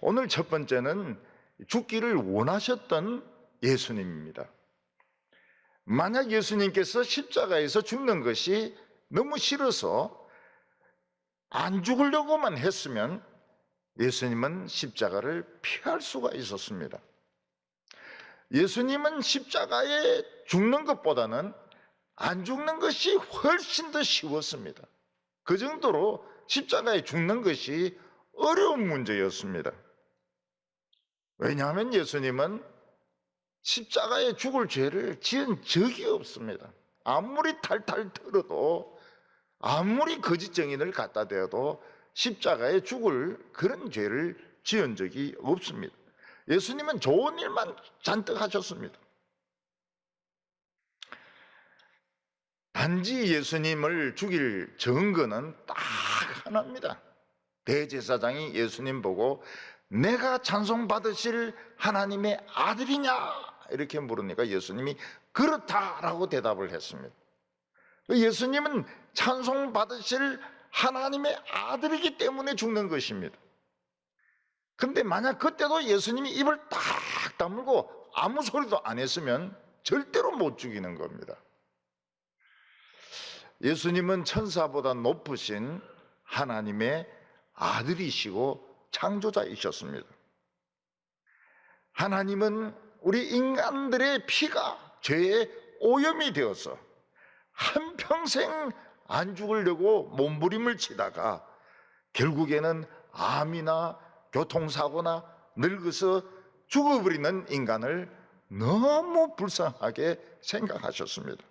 오늘 첫 번째는 죽기를 원하셨던 예수님입니다. 만약 예수님께서 십자가에서 죽는 것이 너무 싫어서 안 죽으려고만 했으면 예수님은 십자가를 피할 수가 있었습니다. 예수님은 십자가에 죽는 것보다는 안 죽는 것이 훨씬 더 쉬웠습니다. 그 정도로 십자가에 죽는 것이 어려운 문제였습니다. 왜냐하면 예수님은 십자가에 죽을 죄를 지은 적이 없습니다. 아무리 탈탈 털어도, 아무리 거짓 증인을 갖다 대어도 십자가에 죽을 그런 죄를 지은 적이 없습니다. 예수님은 좋은 일만 잔뜩 하셨습니다. 단지 예수님을 죽일 증거는 딱 하나입니다. 대제사장이 예수님 보고 내가 찬송받으실 하나님의 아들이냐 이렇게 물으니까 예수님이 그렇다라고 대답을 했습니다. 예수님은 찬송받으실 하나님의 아들이기 때문에 죽는 것입니다. 그런데 만약 그때도 예수님이 입을 딱 다물고 아무 소리도 안 했으면 절대로 못 죽이는 겁니다. 예수님은 천사보다 높으신 하나님의 아들이시고 창조자이셨습니다. 하나님은 우리 인간들의 피가 죄의 오염이 되어서 한평생 안 죽으려고 몸부림을 치다가 결국에는 암이나 교통사고나 늙어서 죽어버리는 인간을 너무 불쌍하게 생각하셨습니다.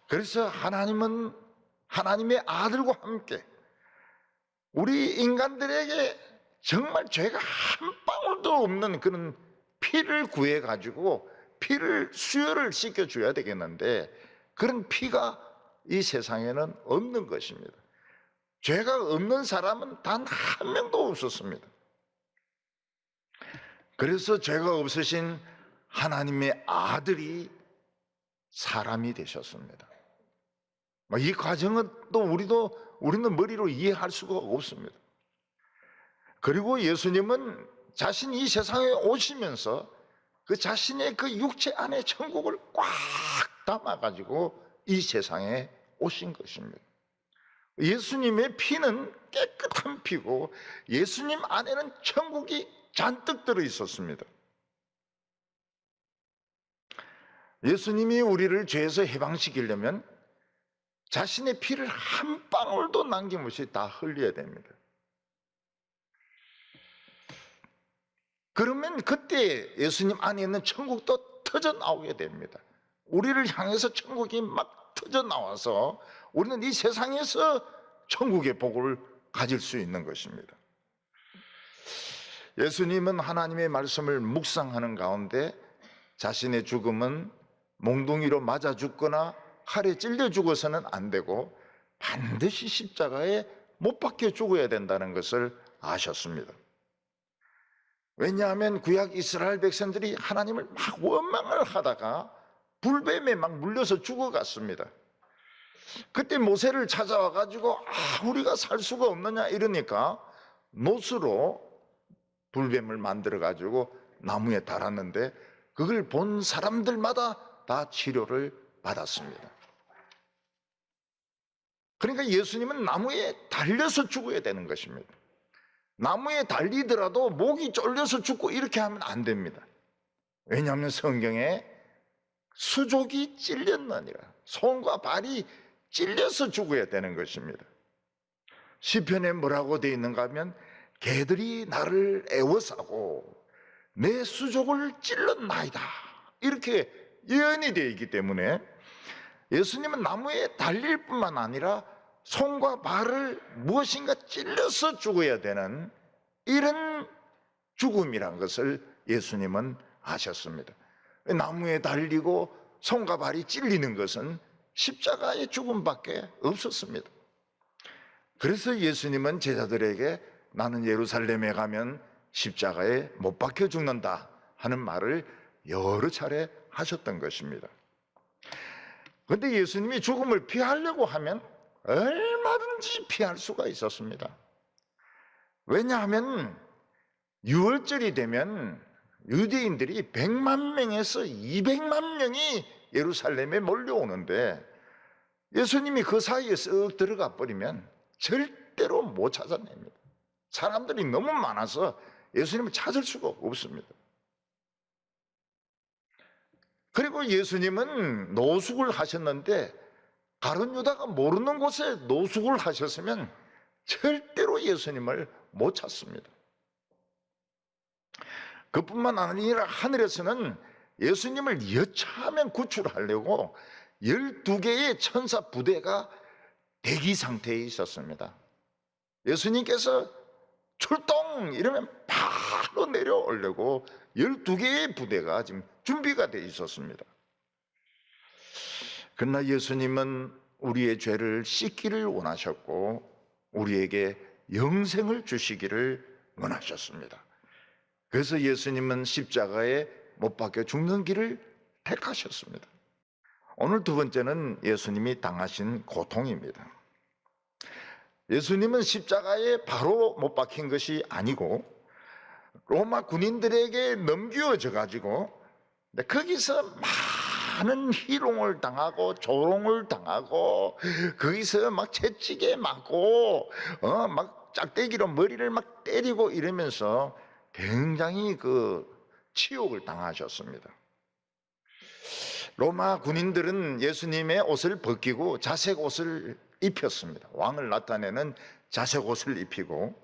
그래서 하나님은 하나님의 아들과 함께 우리 인간들에게 정말 죄가 한 방울도 없는 그런 피를 구해가지고 피를 수혈을 시켜줘야 되겠는데 그런 피가 이 세상에는 없는 것입니다. 죄가 없는 사람은 단 한 명도 없었습니다. 그래서 죄가 없으신 하나님의 아들이 사람이 되셨습니다. 이 과정은 또 우리는 머리로 이해할 수가 없습니다. 그리고 예수님은 자신이 이 세상에 오시면서 그 자신의 그 육체 안에 천국을 꽉 담아가지고 이 세상에 오신 것입니다. 예수님의 피는 깨끗한 피고 예수님 안에는 천국이 잔뜩 들어 있었습니다. 예수님이 우리를 죄에서 해방시키려면 자신의 피를 한 방울도 남김없이 다 흘려야 됩니다. 그러면 그때 예수님 안에 있는 천국도 터져 나오게 됩니다. 우리를 향해서 천국이 막 터져 나와서 우리는 이 세상에서 천국의 복을 가질 수 있는 것입니다. 예수님은 하나님의 말씀을 묵상하는 가운데 자신의 죽음은 몽둥이로 맞아 죽거나 칼에 찔려 죽어서는 안 되고 반드시 십자가에 못 박혀 죽어야 된다는 것을 아셨습니다. 왜냐하면 구약 이스라엘 백성들이 하나님을 막 원망을 하다가 불뱀에 막 물려서 죽어갔습니다. 그때 모세를 찾아와 가지고 우리가 살 수가 없느냐 이러니까 노스로 불뱀을 만들어 가지고 나무에 달았는데 그걸 본 사람들마다 다 치료를 받았습니다. 그러니까 예수님은 나무에 달려서 죽어야 되는 것입니다. 나무에 달리더라도 목이 쫄려서 죽고 이렇게 하면 안 됩니다. 왜냐하면 성경에 수족이 찔렸느니라, 손과 발이 찔려서 죽어야 되는 것입니다. 시편에 뭐라고 되어 있는가 하면 개들이 나를 애워싸고 내 수족을 찔렀나이다 이렇게 예언이 되어 있기 때문에 예수님은 나무에 달릴 뿐만 아니라 손과 발을 무엇인가 찔려서 죽어야 되는 이런 죽음이란 것을 예수님은 아셨습니다. 나무에 달리고 손과 발이 찔리는 것은 십자가의 죽음밖에 없었습니다. 그래서 예수님은 제자들에게 나는 예루살렘에 가면 십자가에 못 박혀 죽는다 하는 말을 여러 차례 하셨던 것입니다. 그런데 예수님이 죽음을 피하려고 하면 얼마든지 피할 수가 있었습니다. 왜냐하면 유월절이 되면 유대인들이 100만 명에서 200만 명이 예루살렘에 몰려오는데 예수님이 그 사이에 쓱 들어가 버리면 절대로 못 찾아냅니다. 사람들이 너무 많아서 예수님을 찾을 수가 없습니다. 그리고 예수님은 노숙을 하셨는데 가룟 유다가 모르는 곳에 노숙을 하셨으면 절대로 예수님을 못 찾습니다. 그뿐만 아니라 하늘에서는 예수님을 여차하면 구출하려고 12개의 천사 부대가 대기 상태에 있었습니다. 예수님께서 출동! 이러면 바로 내려오려고 12개의 부대가 지금 준비가 되어 있었습니다. 그러나 예수님은 우리의 죄를 씻기를 원하셨고 우리에게 영생을 주시기를 원하셨습니다. 그래서 예수님은 십자가에 못 박혀 죽는 길을 택하셨습니다. 오늘 두 번째는 예수님이 당하신 고통입니다. 예수님은 십자가에 바로 못 박힌 것이 아니고 로마 군인들에게 넘겨져 가지고 거기서 많은 희롱을 당하고 조롱을 당하고 거기서 막 채찍에 맞고 막 짝대기로 머리를 막 때리고 이러면서 굉장히 그 치욕을 당하셨습니다. 로마 군인들은 예수님의 옷을 벗기고 자색 옷을 입혔습니다. 왕을 나타내는 자색 옷을 입히고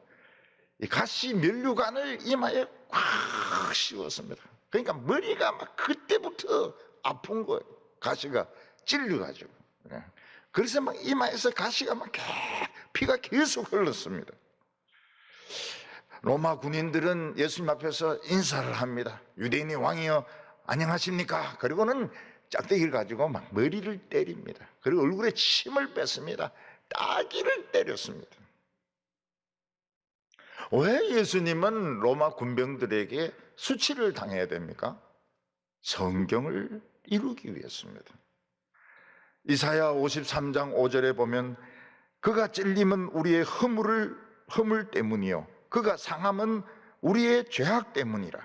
이 가시 면류관을 이마에 꽉 씌웠습니다. 그러니까 머리가 막 그때부터 아픈 거예요. 가시가 찔려가지고. 그래서 막 이마에서 가시가 막 피가 계속 흘렀습니다. 로마 군인들은 예수님 앞에서 인사를 합니다. 유대인의 왕이여 안녕하십니까? 그리고는 짝대기를 가지고 막 머리를 때립니다. 그리고 얼굴에 침을 뺐습니다. 따귀를 때렸습니다. 왜 예수님은 로마 군병들에게 수치를 당해야 됩니까? 성경을 이루기 위해서입니다. 이사야 53장 5절에 보면 그가 찔림은 우리의 허물 때문이요 그가 상함은 우리의 죄악 때문이라.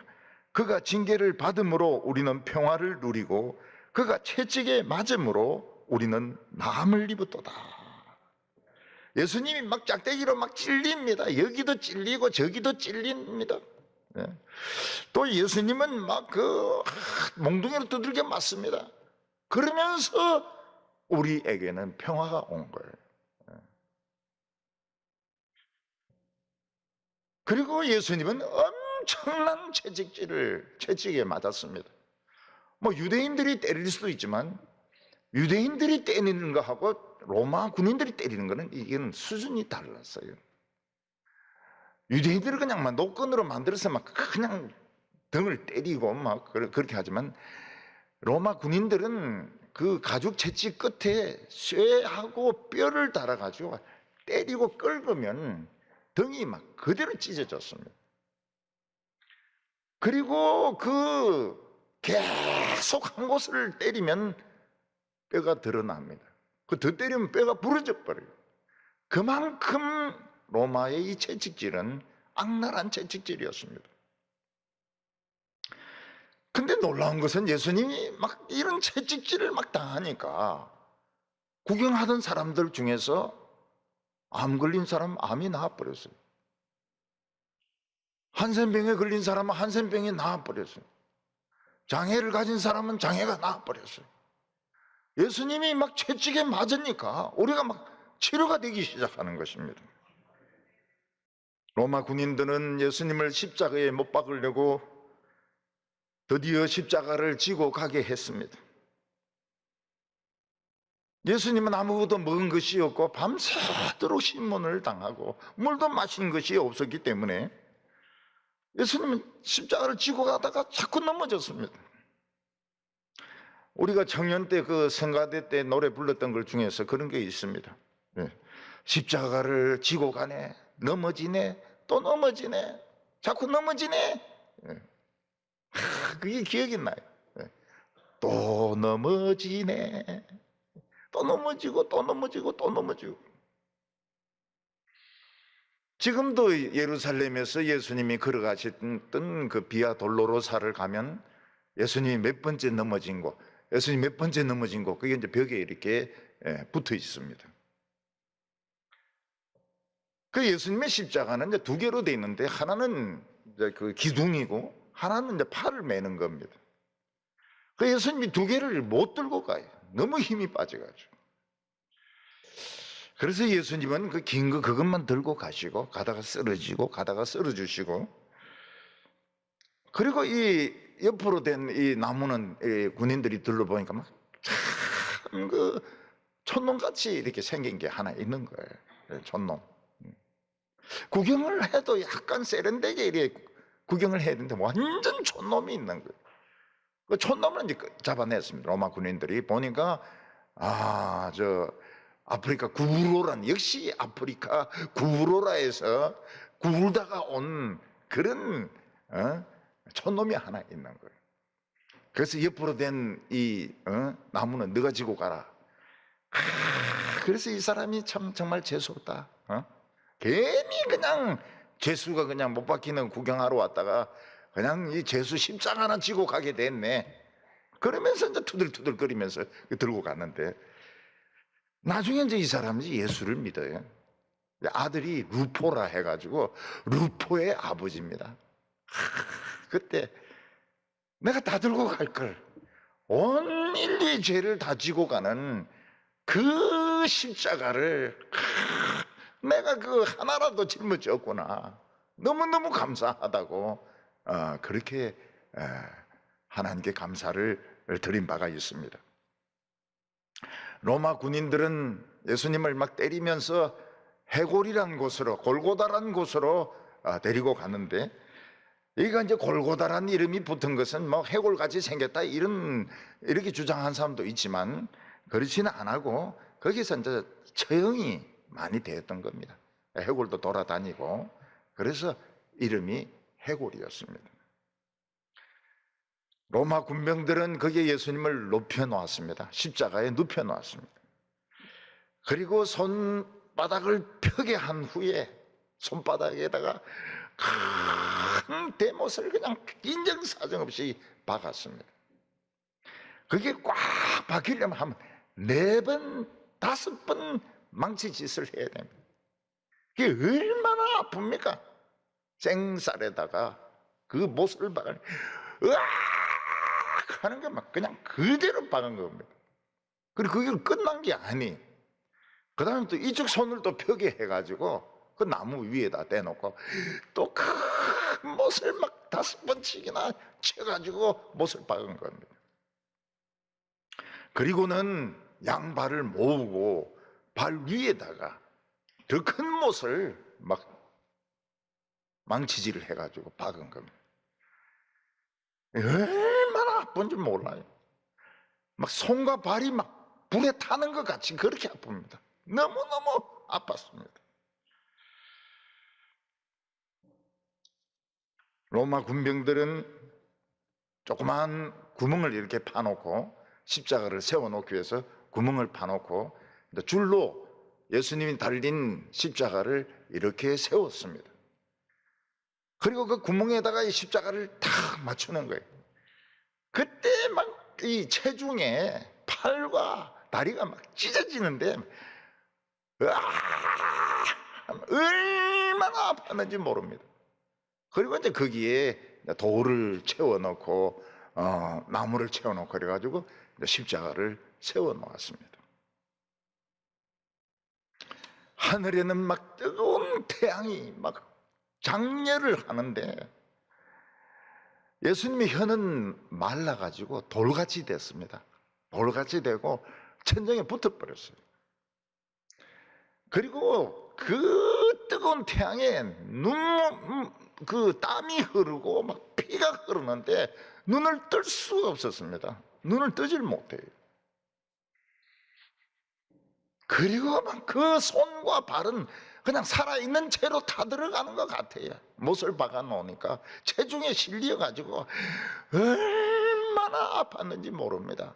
그가 징계를 받음으로 우리는 평화를 누리고 그가 채찍에 맞음으로 우리는 나음을 입었도다. 예수님이 막 짝대기로 막 찔립니다. 여기도 찔리고 저기도 찔립니다. 또 예수님은 막 몽둥이로 두들겨 맞습니다. 그러면서 우리에게는 평화가 온 거예요. 그리고 예수님은 엄청난 채찍에 맞았습니다. 뭐 유대인들이 때릴 수도 있지만 유대인들이 때리는 거하고 로마 군인들이 때리는 거는 이건 수준이 달랐어요. 유대인들은 그냥 막 노끈으로 만들어서 막 그냥 등을 때리고 막 그렇게 하지만 로마 군인들은 그 가죽 채찍 끝에 쇠하고 뼈를 달아가지고 때리고 긁으면 등이 막 그대로 찢어졌습니다. 그리고 계속 한 곳을 때리면 뼈가 드러납니다. 더 때리면 뼈가 부러져 버려요. 그만큼 로마의 이 채찍질은 악랄한 채찍질이었습니다. 근데 놀라운 것은 예수님이 막 이런 채찍질을 막 당하니까 구경하던 사람들 중에서 암 걸린 사람 암이 나아버렸어요. 한센병에 걸린 사람은 한센병이 나아버렸어요. 장애를 가진 사람은 장애가 나아버렸어요. 예수님이 막 채찍에 맞으니까 우리가 막 치료가 되기 시작하는 것입니다. 로마 군인들은 예수님을 십자가에 못 박으려고 드디어 십자가를 지고 가게 했습니다. 예수님은 아무것도 먹은 것이 없고 밤새도록 신문을 당하고 물도 마신 것이 없었기 때문에 예수님은 십자가를 지고 가다가 자꾸 넘어졌습니다. 우리가 청년 때 성가대 때 노래 불렀던 것 중에서 그런 게 있습니다. 십자가를 지고 가네, 넘어지네, 또 넘어지네, 자꾸 넘어지네. 그게 기억이 나요. 또 넘어지네, 또 넘어지고 또 넘어지고 또 넘어지고. 지금도 예루살렘에서 예수님이 걸어가셨던 그 비아 돌로로사를 가면 예수님이 몇 번째 넘어진 곳, 예수님이 몇 번째 넘어진 곳, 그게 이제 벽에 이렇게 붙어 있습니다. 그 예수님의 십자가는 이제 두 개로 되어 있는데, 하나는 이제 그 기둥이고 하나는 이제 팔을 매는 겁니다. 그 예수님이 두 개를 못 들고 가요. 너무 힘이 빠져가지고. 그래서 예수님은 그 긴 거 그것만 들고 가시고, 가다가 쓰러지고 가다가 쓰러지시고, 그리고 이 옆으로 된 이 나무는 이 군인들이 둘러보니까 막 참 그 촌놈같이 이렇게 생긴 게 하나 있는 거예요. 촌놈. 구경을 해도 약간 세련되게 이렇게 구경을 해야 되는데 완전 촌놈이 있는 거예요. 그 촌놈을 이제 잡아냈습니다. 로마 군인들이 보니까 저 아프리카 구부로란, 역시 아프리카 구부로라에서 굴다가 온 그런 촌놈이 하나 있는 거예요. 그래서 옆으로 된 이 나무는 너가 지고 가라. 그래서 이 사람이 참 정말 재수없다. 괜히 그냥 재수가 그냥 못 박히는 구경하러 왔다가 그냥 이 재수 십자가 하나 지고 가게 됐네. 그러면서 이제 투덜투덜거리면서 들고 갔는데, 나중에 이제 이 사람이 예수를 믿어요. 아들이 루포라 해가지고 루포의 아버지입니다. 그때 내가 다 들고 갈 걸, 온 인류의 죄를 다 지고 가는 그 십자가를 내가 그 하나라도 짊어졌구나. 너무너무 감사하다고 그렇게 하나님께 감사를 드린 바가 있습니다. 로마 군인들은 예수님을 막 때리면서 해골이란 곳으로, 골고다란 곳으로 데리고 갔는데, 여기가 이제 골고다란 이름이 붙은 것은 뭐 해골같이 생겼다 이렇게 주장한 사람도 있지만, 그렇지는 않고 거기서 이제 처형이 많이 되었던 겁니다. 해골도 돌아다니고, 그래서 이름이 해골이었습니다. 로마 군병들은 거기에 예수님을 높여놓았습니다. 십자가에 눕혀놓았습니다. 그리고 손바닥을 펴게 한 후에 손바닥에다가 큰 대못을 그냥 인정사정 없이 박았습니다. 그게 꽉 박히려면 한 4번, 5번 망치짓을 해야 됩니다. 그게 얼마나 아픕니까? 생살에다가 그 못을 박을, 으악 하는 게 막 그냥 그대로 박은 겁니다. 그리고 그게 끝난 게 아니. 그 다음에 또 이쪽 손을 또 펴게 해가지고 그 나무 위에다 대놓고 또 큰 못을 막 5번씩이나 쳐가지고 못을 박은 겁니다. 그리고는 양발을 모으고 발 위에다가 더 큰 못을 막 망치질을 해가지고 박은 겁니다. 얼마나 아픈지 몰라요. 막 손과 발이 막 불에 타는 것 같이 그렇게 아픕니다. 너무너무 아팠습니다. 로마 군병들은 조그만 구멍을 이렇게 파놓고, 십자가를 세워놓기 위해서 구멍을 파놓고 줄로 예수님이 달린 십자가를 이렇게 세웠습니다. 그리고 그 구멍에다가 이 십자가를 탁 맞추는 거예요. 그때 막 이 체중에 팔과 다리가 막 찢어지는데 얼마나 아팠는지 모릅니다. 그리고 이제 거기에 돌을 채워넣고 나무를 채워놓고 그래가지고 십자가를 세워놓았습니다. 하늘에는 막 뜨거운 태양이 막 장렬을 하는데, 예수님의 혀는 말라가지고 돌같이 됐습니다. 돌같이 되고 천장에 붙어버렸어요. 그리고 그 뜨거운 태양에 그 땀이 흐르고 막 피가 흐르는데 눈을 뜰 수가 없었습니다. 눈을 뜨질 못해요. 그리고 막 그 손과 발은 그냥 살아있는 채로 다 들어가는 것 같아요. 못을 박아 놓으니까 체중에 실려가지고 얼마나 아팠는지 모릅니다.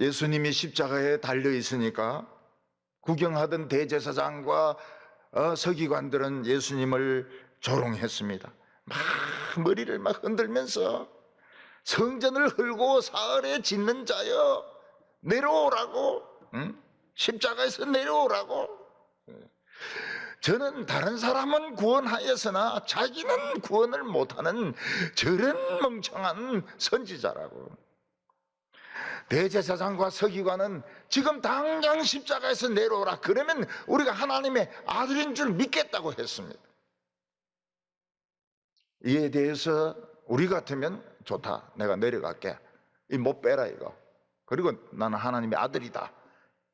예수님이 십자가에 달려 있으니까 구경하던 대제사장과 서기관들은 예수님을 조롱했습니다. 막 머리를 막 흔들면서 성전을 헐고 사흘에 짓는 자여 내려오라고, 십자가에서 내려오라고. 저는 다른 사람은 구원하였으나 자기는 구원을 못하는 저런 멍청한 선지자라고. 대제사장과 서기관은 지금 당장 십자가에서 내려오라, 그러면 우리가 하나님의 아들인 줄 믿겠다고 했습니다. 이에 대해서 우리 같으면 좋다, 내가 내려갈게, 이 못 빼라 이거, 그리고 나는 하나님의 아들이다,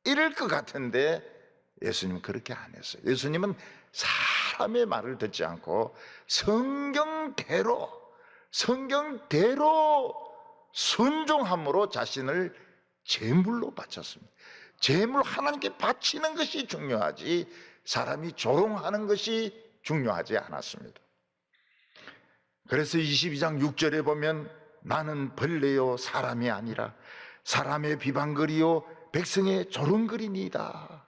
이럴 것 같은데 예수님은 그렇게 안 했어요. 예수님은 사람의 말을 듣지 않고 성경대로 순종함으로 자신을 제물로 바쳤습니다. 제물, 하나님께 바치는 것이 중요하지 사람이 조롱하는 것이 중요하지 않았습니다. 그래서 22장 6절에 보면 나는 벌레요 사람이 아니라 사람의 비방거리요 백성의 조롱거리니이다.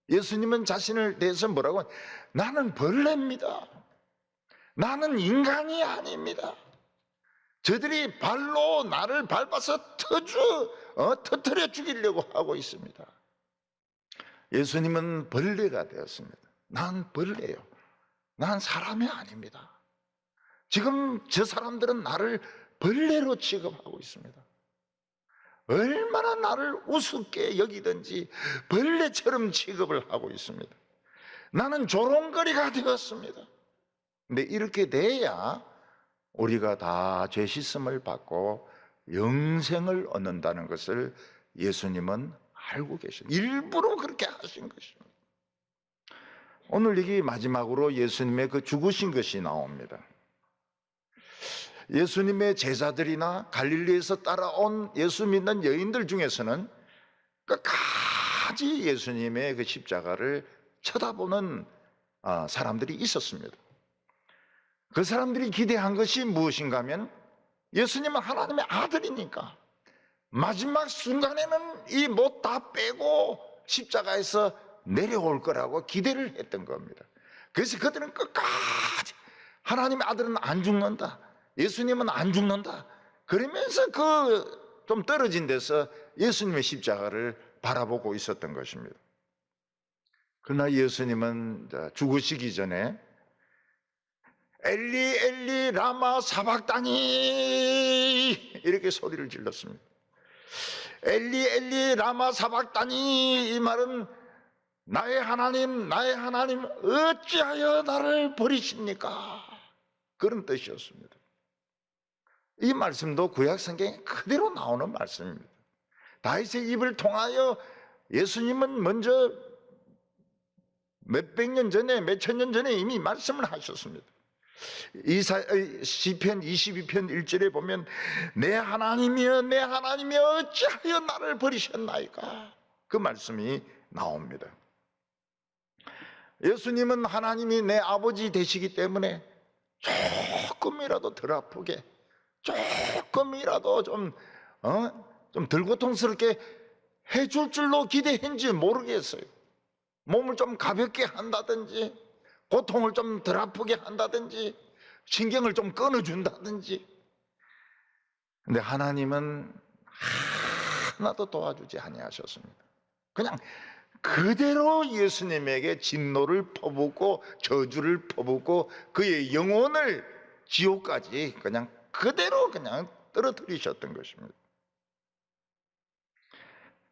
예수님은 자신을 대해서 뭐라고? 나는 벌레입니다. 나는 인간이 아닙니다. 저들이 발로 나를 밟아서 터뜨려 죽이려고 하고 있습니다. 예수님은 벌레가 되었습니다. 난 벌레요. 난 사람이 아닙니다. 지금 저 사람들은 나를 벌레로 취급하고 있습니다. 얼마나 나를 우습게 여기든지 벌레처럼 취급을 하고 있습니다. 나는 조롱거리가 되었습니다. 근데 이렇게 돼야 우리가 다 죄 씻음을 받고 영생을 얻는다는 것을 예수님은 알고 계십니다. 일부러 그렇게 하신 것입니다. 오늘 여기 마지막으로 예수님의 그 죽으신 것이 나옵니다. 예수님의 제자들이나 갈릴리에서 따라온 예수 믿는 여인들 중에서는 끝까지 예수님의 그 십자가를 쳐다보는 사람들이 있었습니다. 그 사람들이 기대한 것이 무엇인가 하면 예수님은 하나님의 아들이니까 마지막 순간에는 이 못 다 빼고 십자가에서 내려올 거라고 기대를 했던 겁니다. 그래서 그들은 끝까지 하나님의 아들은 안 죽는다, 예수님은 안 죽는다, 그러면서 그 좀 떨어진 데서 예수님의 십자가를 바라보고 있었던 것입니다. 그러나 예수님은 죽으시기 전에 엘리 엘리 라마 사박다니 이렇게 소리를 질렀습니다. 엘리 엘리 라마 사박다니, 이 말은 나의 하나님 어찌하여 나를 버리십니까? 그런 뜻이었습니다. 이 말씀도 구약 성경에 그대로 나오는 말씀입니다. 다윗의 입을 통하여 예수님은 먼저 몇백 년 전에, 몇천 년 전에 이미 말씀을 하셨습니다. 시편 22편 1절에 보면 내 하나님이여 내 하나님이여 어찌하여 나를 버리셨나이까, 그 말씀이 나옵니다. 예수님은 하나님이 내 아버지 되시기 때문에 조금이라도 덜 아프게, 조금이라도 좀 덜 고통스럽게 해줄 줄로 기대했는지 모르겠어요. 몸을 좀 가볍게 한다든지, 고통을 좀 덜 아프게 한다든지, 신경을 좀 끊어준다든지. 근데 하나님은 하나도 도와주지 아니하셨습니다. 그냥 그대로 예수님에게 진노를 퍼붓고 저주를 퍼붓고 그의 영혼을 지옥까지 그냥 그대로 그냥 떨어뜨리셨던 것입니다.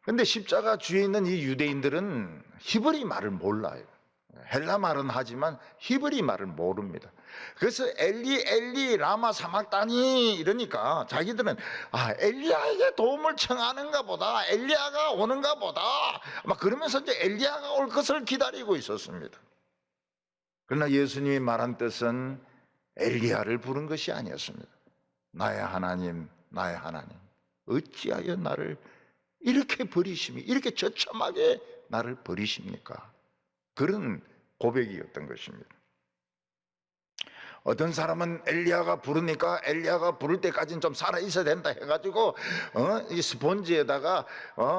그런데 십자가 주위에 있는 이 유대인들은 히브리 말을 몰라요. 헬라 말은 하지만 히브리 말을 모릅니다. 그래서 엘리 엘리 라마 사막다니 이러니까 자기들은 엘리야에게 도움을 청하는가 보다, 엘리야가 오는가 보다, 막 그러면서 이제 엘리야가 올 것을 기다리고 있었습니다. 그러나 예수님이 말한 뜻은 엘리야를 부른 것이 아니었습니다. 나의 하나님 어찌하여 나를 이렇게 버리심이, 이렇게 처참하게 나를 버리십니까? 그런 고백이었던 것입니다. 어떤 사람은 엘리야가 부르니까 엘리야가 부를 때까지는 좀 살아 있어야 된다 해가지고 이 스폰지에다가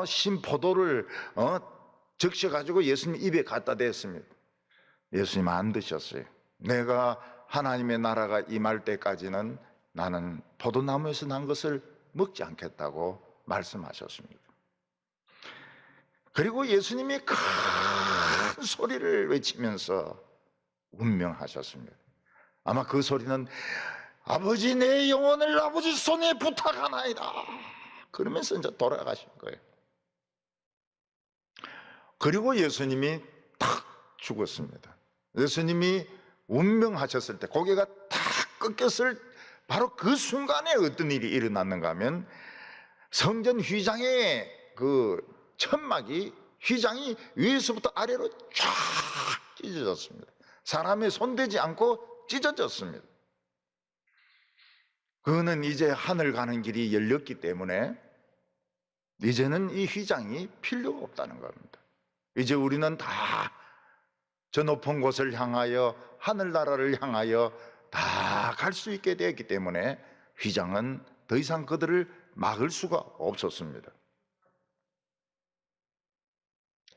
신 포도를 적셔가지고 예수님 입에 갖다 댔습니다. 예수님 안 드셨어요. 내가 하나님의 나라가 임할 때까지는 나는 포도나무에서 난 것을 먹지 않겠다고 말씀하셨습니다. 그리고 예수님이 큰 소리를 외치면서 운명하셨습니다. 아마 그 소리는 아버지 내 영혼을 아버지 손에 부탁하나이다 그러면서 이제 돌아가신 거예요. 그리고 예수님이 탁 죽었습니다. 예수님이 운명하셨을 때 고개가 탁 꺾였을 바로 그 순간에 어떤 일이 일어났는가 하면 성전 휘장의 그 천막이 휘장이 위에서부터 아래로 쫙 찢어졌습니다. 사람의 손대지 않고 찢어졌습니다. 그거는 이제 하늘 가는 길이 열렸기 때문에 이제는 이 휘장이 필요가 없다는 겁니다. 이제 우리는 다 저 높은 곳을 향하여 하늘나라를 향하여 다 갈 수 있게 되었기 때문에 휘장은 더 이상 그들을 막을 수가 없었습니다.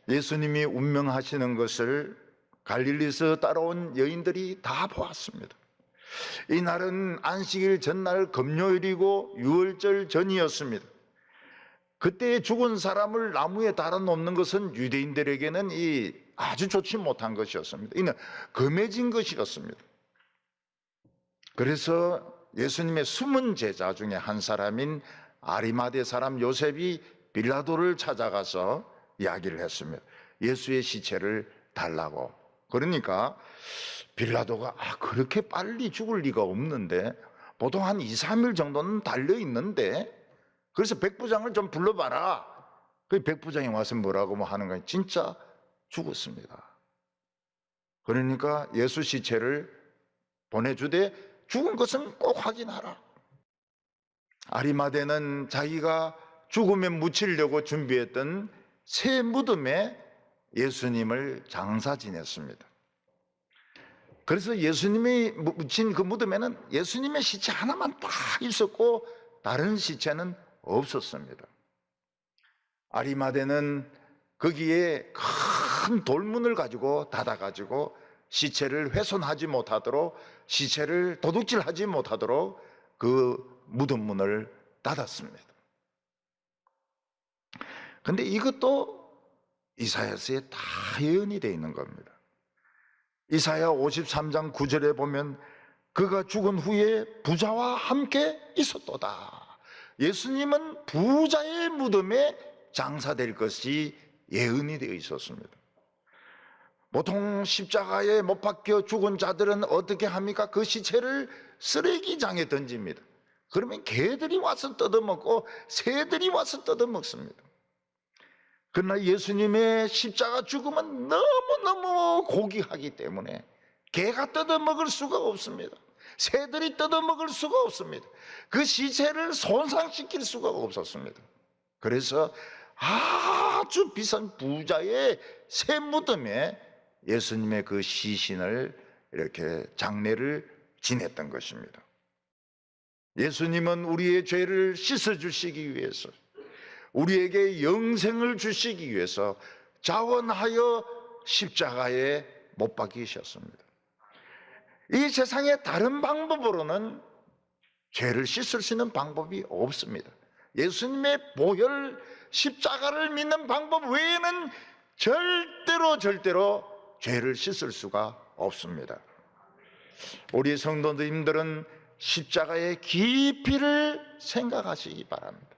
예수님이 운명하시는 것을 갈릴리에서 따라온 여인들이 다 보았습니다. 이날은 안식일 전날 금요일이고 유월절 전이었습니다. 그때 죽은 사람을 나무에 달아놓는 것은 유대인들에게는 아주 좋지 못한 것이었습니다. 이는 금해진 것이었습니다. 그래서 예수님의 숨은 제자 중에 한 사람인 아리마대 사람 요셉이 빌라도를 찾아가서 이야기를 했습니다. 예수의 시체를 달라고. 그러니까 빌라도가 그렇게 빨리 죽을 리가 없는데 보통 한 2, 3일 정도는 달려있는데 그래서 백부장을 좀 불러봐라. 그 백부장이 와서 뭐라고 하는 거예요. 진짜 죽었습니다. 그러니까 예수 시체를 보내주되 죽은 것은 꼭 확인하라. 아리마대는 자기가 죽음에 묻히려고 준비했던 새 무덤에 예수님을 장사 지냈습니다. 그래서 예수님이 묻힌 그 무덤에는 예수님의 시체 하나만 딱 있었고 다른 시체는 없었습니다. 아리마대는 거기에 큰 돌문을 가지고 닫아가지고 시체를 훼손하지 못하도록 시체를 도둑질하지 못하도록 그 무덤 문을 닫았습니다. 그런데 이것도 이사야서에 다 예언이 되어 있는 겁니다. 이사야 53장 9절에 보면 그가 죽은 후에 부자와 함께 있었도다. 예수님은 부자의 무덤에 장사될 것이 예언이 되어 있었습니다. 보통 십자가에 못 박혀 죽은 자들은 어떻게 합니까? 그 시체를 쓰레기장에 던집니다. 그러면 개들이 와서 뜯어먹고 새들이 와서 뜯어먹습니다. 그러나 예수님의 십자가 죽음은 너무너무 고귀하기 때문에 개가 뜯어먹을 수가 없습니다. 새들이 뜯어먹을 수가 없습니다. 그 시체를 손상시킬 수가 없었습니다. 그래서 아주 비싼 부자의 새 무덤에 예수님의 그 시신을 이렇게 장례를 지냈던 것입니다. 예수님은 우리의 죄를 씻어주시기 위해서 우리에게 영생을 주시기 위해서 자원하여 십자가에 못 박히셨습니다. 이 세상에 다른 방법으로는 죄를 씻을 수 있는 방법이 없습니다. 예수님의 보혈 십자가를 믿는 방법 외에는 절대로 죄를 씻을 수가 없습니다. 우리 성도님들은 십자가의 깊이를 생각하시기 바랍니다.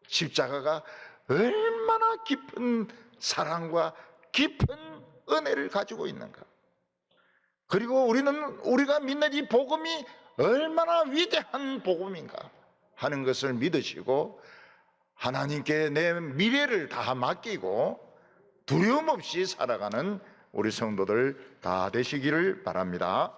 십자가가 얼마나 깊은 사랑과 깊은 은혜를 가지고 있는가. 그리고 우리가 믿는 이 복음이 얼마나 위대한 복음인가 하는 것을 믿으시고 하나님께 내 미래를 다 맡기고 두려움 없이 살아가는 우리 성도들 다 되시기를 바랍니다.